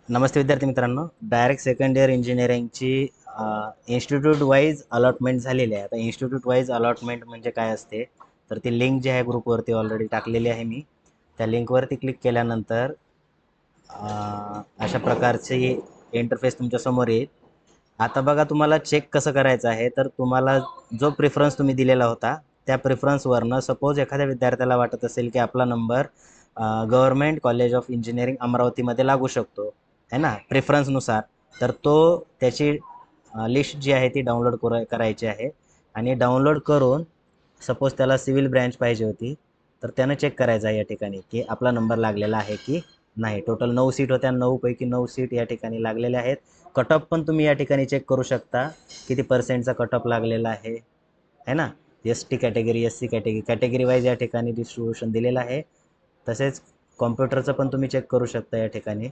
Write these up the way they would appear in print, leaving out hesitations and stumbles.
नमस्ते विद्यार्थी मित्रांनो, direct second year इंजिनिअरिंगची इन्स्टिट्यूट वाईज अलॉटमेंट झालेली आहे. आता इन्स्टिट्यूट वाईज अलॉटमेंट म्हणजे काय असते, तर ती लिंक जी आहे ग्रुपवरती ऑलरेडी टाकलेली आहे मी. त्या लिंकवरती क्लिक केल्यानंतर अशा प्रकारची इंटरफेस तुमच्यासमोर येईल. आता बघा तुम्हाला चेक कसं करायचं आहे, तर तुम्हाला जो प्रेफरन्स तुम्ही दिलेला होता त्या प्रेफरन्सवरनं सपोज एखाद्या विद्यार्थ्याला वाटत असेल की आपला number government college of engineering अमरावतीमध्ये लागू शकतो, है ना, प्रेफरन्सनुसार. तर तो त्याची लिस्ट जी आहे ती डाउनलोड करायची आहे आणि डाउनलोड करून सपोज त्याला सिव्हिल ब्रँच पाहिजे होती, तर त्यानं चेक करायचं आहे या ठिकाणी की आपला नंबर लागलेला आहे की नाही. टोटल 9 सीट होत्या, 9 पैकी 9 सीट या ठिकाणी लागलेल्या आहेत. कट ऑफ पण तुम्ही या ठिकाणी चेक करू शकता, किती पर्सेंटचा कट ऑफ लागलेला आहे ना. S T category, S C category, category wise या ठिकाणी डिस्ट्रीब्युशन दिलेलं आहे. तसेच कॉम्प्युटरचं पण तुम्ही चेक करू शकता या ठिकाणी.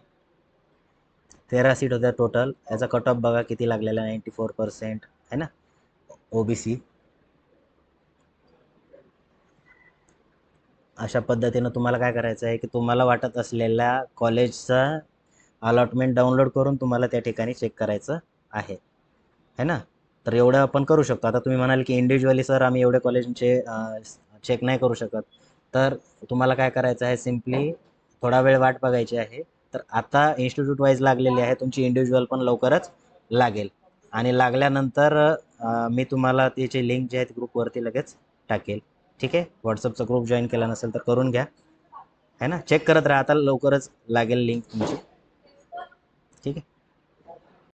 13 सीट होत्या टोटल. याचा कट ऑफ बघा किती लागलेला आहे, 94% आहे ना, ओबीसी. अशा पद्धतीनं तुम्हाला काय करायचं आहे की तुम्हाला वाटत असलेल्या कॉलेजचा अलॉटमेंट डाउनलोड करून तुम्हाला त्या ठिकाणी चेक करायचं आहे, है ना. तर एवढं आपण करू शकतो. आता तुम्ही म्हणाल की इंडिव्हिज्युअली सर आम्ही एवढे कॉलेजचे चेक नाही करू शकत, तर तुम्हाला काय करायचं आहे, सिम्पली थोडा वेळ वाट बघायची आहे. तर आता इन्स्टिट्यूट वाईज लागलेली आहे, तुमची इंडिव्हिज्युअल पण लवकरच लागेल आणि लागल्यानंतर मी तुम्हाला त्याची लिंक जी आहे ती ग्रुपवरती लगेच टाकेल. ठीक आहे, व्हॉट्सअपचा ग्रुप जॉईन केला नसेल तर करून घ्या, है ना. चेक करत राहा, आता लवकरच लागेल लिंक तुमची. ठीक आहे.